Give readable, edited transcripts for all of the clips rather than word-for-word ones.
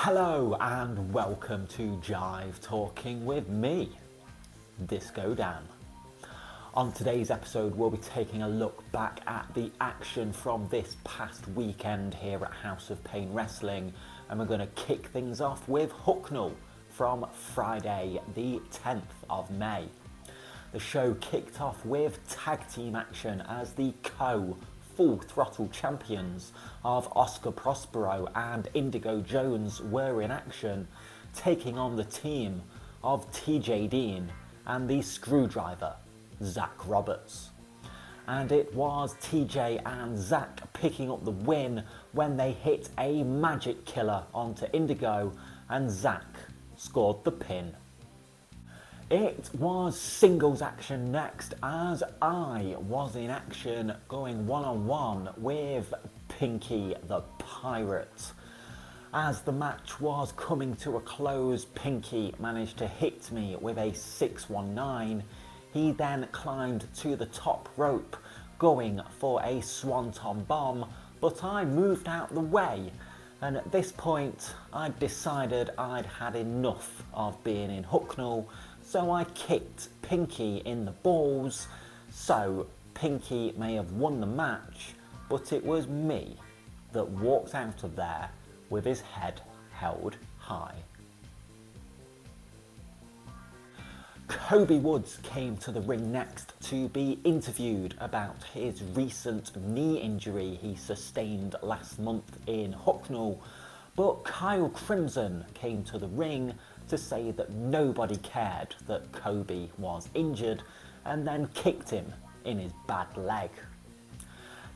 Hello and welcome to Jive Talking with me, Disco Dan. On today's episode we'll be taking a look back at the action from this past weekend here at House of Pain Wrestling, and we're going to kick things off with Hucknall from Friday the 10th of May. The show kicked off with tag team action as the Full Throttle champions of Oscar Prospero and Indigo Jones were in action, taking on the team of TJ Dean and the Screwdriver, Zach Roberts. And it was TJ and Zach picking up the win when they hit a magic killer onto Indigo and Zach scored the pin. It was singles action next as I was in action going one-on-one with Pinky the Pirate. As the match was coming to a close, Pinky managed to hit me with a 619. He then climbed to the top rope going for a swanton bomb, but I moved out the way. And at this point, I'd decided I'd had enough of being in Hucknall, so I kicked Pinky in the balls. So Pinky may have won the match, but it was me that walked out of there with his head held high. Kobe Woods came to the ring next to be interviewed about his recent knee injury he sustained last month in Hucknall, but Kyle Crimson came to the ring to say that nobody cared that Kobe was injured and then kicked him in his bad leg.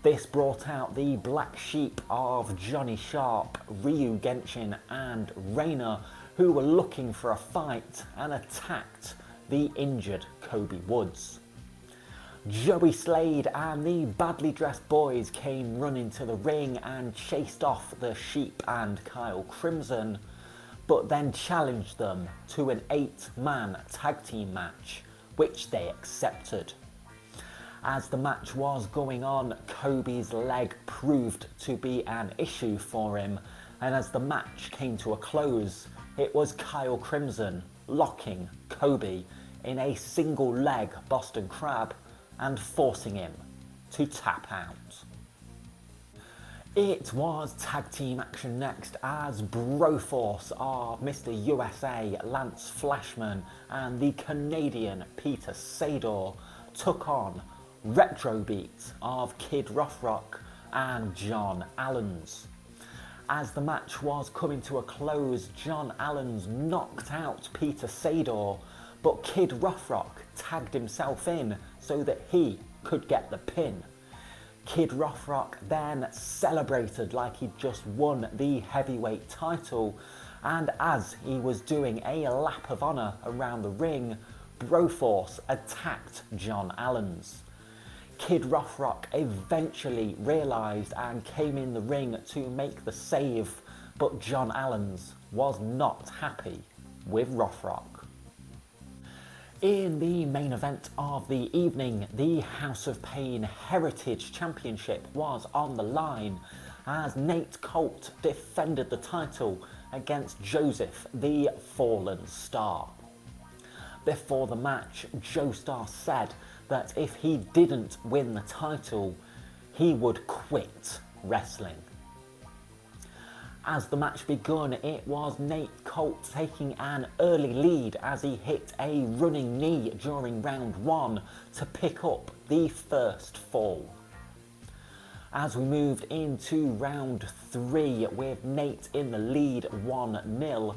This brought out the black sheep of Johnny Sharp, Ryu Genshin and Rayner, who were looking for a fight and attacked the injured Kobe Woods. Joey Slade and the badly dressed boys came running to the ring and chased off the sheep and Kyle Crimson, but then challenged them to an 8-man tag team match, which they accepted. As the match was going on, Kobe's leg proved to be an issue for him, and as the match came to a close, it was Kyle Crimson locking Kobe in a single leg Boston Crab and forcing him to tap out. It was tag team action next as Broforce of Mr. USA Lance Flashman and the Canadian Peter Sador took on Retrobeat of Kid Rothrock and John Allens. As the match was coming to a close, John Allens knocked out Peter Sador, but Kid Rothrock tagged himself in so that he could get the pin. Kid Rothrock then celebrated like he'd just won the heavyweight title, and as he was doing a lap of honour around the ring, Broforce attacked John Allens. Kid Rothrock eventually realised and came in the ring to make the save, but John Allens was not happy with Rothrock. In the main event of the evening, the House of Pain Heritage Championship was on the line as Nate Colt defended the title against Joseph the Fallen Star. Before the match, Joe Star said that if he didn't win the title, he would quit wrestling. As the match begun, it was Nate Colt taking an early lead as he hit a running knee during round 1 to pick up the first fall. As we moved into round 3 with Nate in the lead 1-0,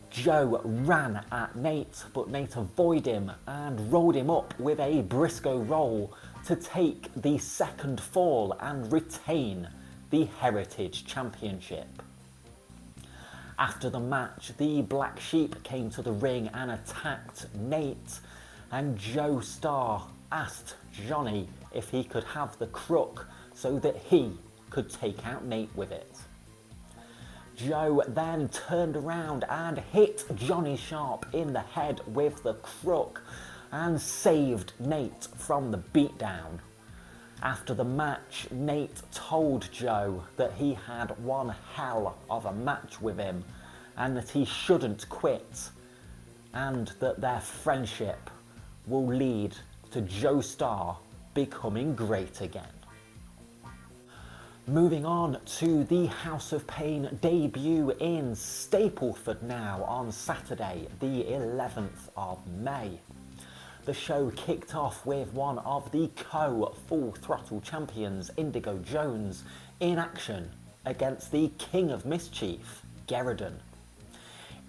Joe ran at Nate, but Nate avoided him and rolled him up with a Briscoe roll to take the second fall and retain the Heritage Championship. After the match, the Black Sheep came to the ring and attacked Nate, and Joe Star asked Johnny if he could have the crook so that he could take out Nate with it. Joe then turned around and hit Johnny Sharp in the head with the crook and saved Nate from the beatdown. After the match, Nate told Joe that he had one hell of a match with him and that he shouldn't quit, and that their friendship will lead to Joe Starr becoming great again. Moving on to the House of Pain debut in Stapleford now on Saturday, the 11th of May. The show kicked off with one of the co-Full Throttle champions, Indigo Jones, in action against the King of Mischief, Gerardin.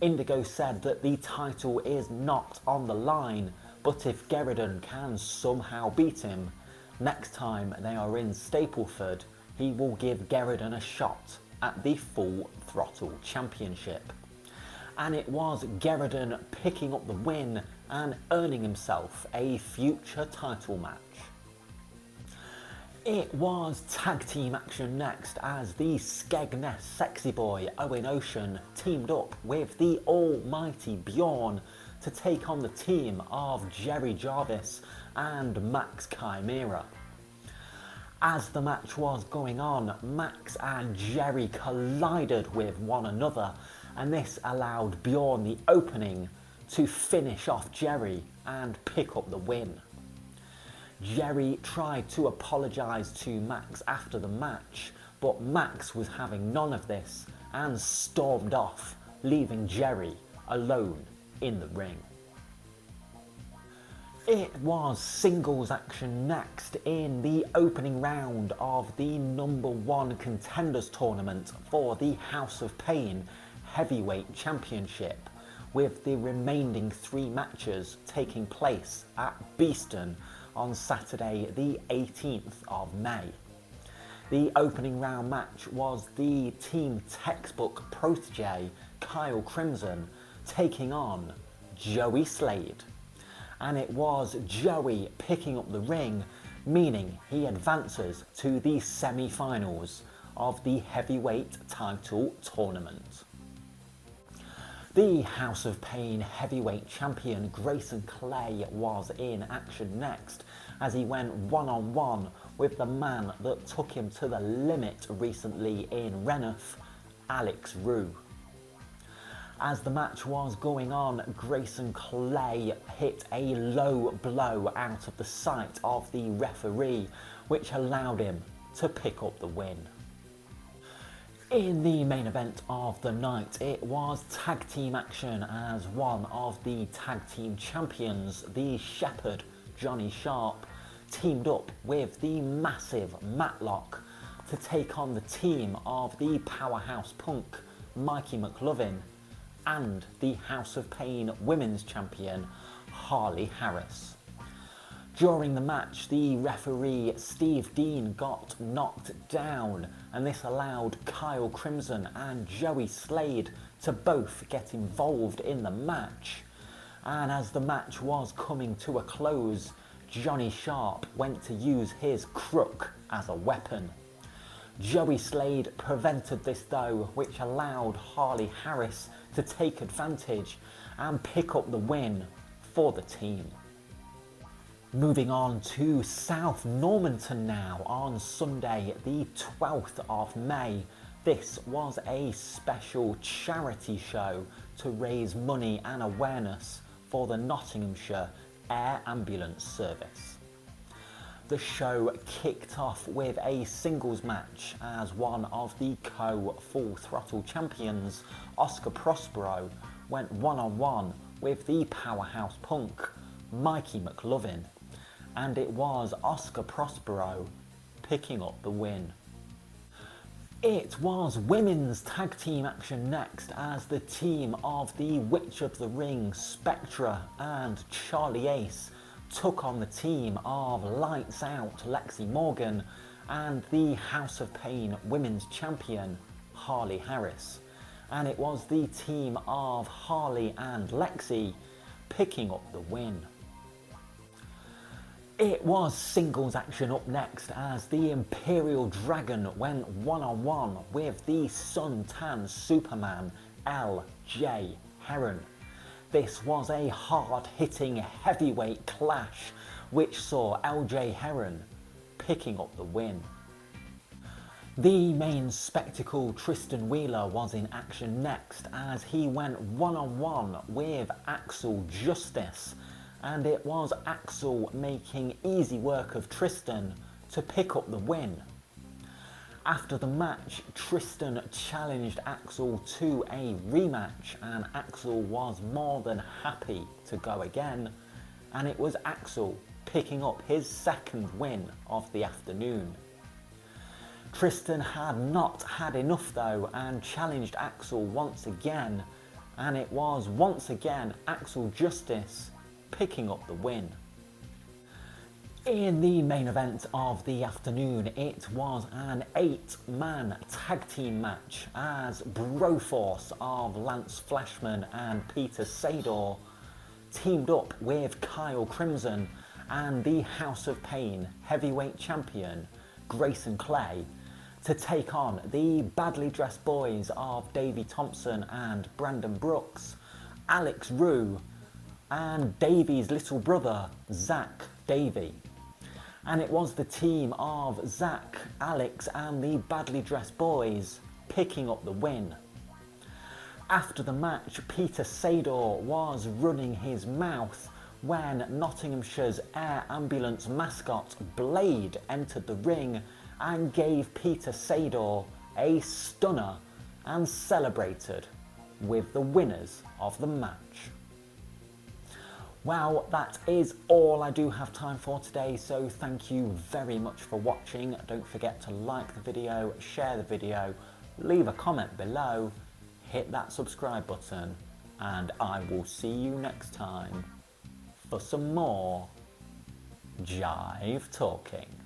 Indigo said that the title is not on the line, but if Gerardin can somehow beat him, next time they are in Stapleford, he will give Gerardin a shot at the Full Throttle Championship. And it was Gerardin picking up the win and earning himself a future title match. It was tag team action next as the Skegness sexy boy Owen Ocean teamed up with the almighty Bjorn to take on the team of Jerry Jarvis and Max Chimera. As the match was going on, Max and Jerry collided with one another, and this allowed Bjorn the opening to finish off Jerry and pick up the win. Jerry tried to apologise to Max after the match, but Max was having none of this and stormed off, leaving Jerry alone in the ring. It was singles action next in the opening round of the #1 contenders tournament for the House of Pain Heavyweight Championship, with the remaining 3 matches taking place at Beeston on Saturday the 18th of May. The opening round match was the Team Textbook protege Kyle Crimson taking on Joey Slade. And it was Joey picking up the ring, meaning he advances to the semi-finals of the heavyweight title tournament. The House of Pain heavyweight champion Grayson Clay was in action next as he went one-on-one with the man that took him to the limit recently in Reneth, Alex Rue. As the match was going on, Grayson Clay hit a low blow out of the sight of the referee, which allowed him to pick up the win. In the main event of the night, it was tag team action as one of the tag team champions, the Shepherd, Johnny Sharp, teamed up with the massive Matlock to take on the team of the Powerhouse Punk, Mikey McLovin, and the House of Pain Women's Champion, Harley Harris. During the match, the referee Steve Dean got knocked down, and this allowed Kyle Crimson and Joey Slade to both get involved in the match. And as the match was coming to a close, Johnny Sharp went to use his crook as a weapon. Joey Slade prevented this though, which allowed Harley Harris to take advantage and pick up the win for the team. Moving on to South Normanton now on Sunday the 12th of May. This was a special charity show to raise money and awareness for the Nottinghamshire Air Ambulance Service. The show kicked off with a singles match as one of the co-Full Throttle champions, Oscar Prospero, went one-on-one with the Powerhouse Punk, Mikey McLovin, and it was Oscar Prospero picking up the win. It was women's tag team action next as the team of the Witch of the Ring, Spectra and Charlie Ace took on the team of Lights Out, Lexi Morgan, and the House of Pain Women's Champion, Harley Harris. And it was the team of Harley and Lexi picking up the win. It was singles action up next as the Imperial Dragon went one-on-one with the suntan Superman, L.J. Heron. This was a hard-hitting heavyweight clash which saw L.J. Heron picking up the win. The main spectacle, Tristan Wheeler, was in action next as he went one-on-one with Axel Justice, and it was Axel making easy work of Tristan to pick up the win. After the match, Tristan challenged Axel to a rematch, and Axel was more than happy to go again, and it was Axel picking up his second win of the afternoon. Tristan had not had enough though and challenged Axel once again, and it was once again Axel Justice picking up the win. In the main event of the afternoon, it was an 8-man tag team match as Broforce of Lance Flashman and Peter Sador teamed up with Kyle Crimson and the House of Pain heavyweight champion Grayson Clay to take on the badly dressed boys of Davey Thompson and Brandon Brooks, Alex Rue, and Davey's little brother, Zach Davey. And it was the team of Zach, Alex and the badly dressed boys picking up the win. After the match, Peter Sador was running his mouth when Nottinghamshire's air ambulance mascot Blade entered the ring and gave Peter Sador a stunner and celebrated with the winners of the match. Well, that is all I do have time for today, so thank you very much for watching. Don't forget to like the video, share the video, leave a comment below, hit that subscribe button, and I will see you next time for some more Jive Talking.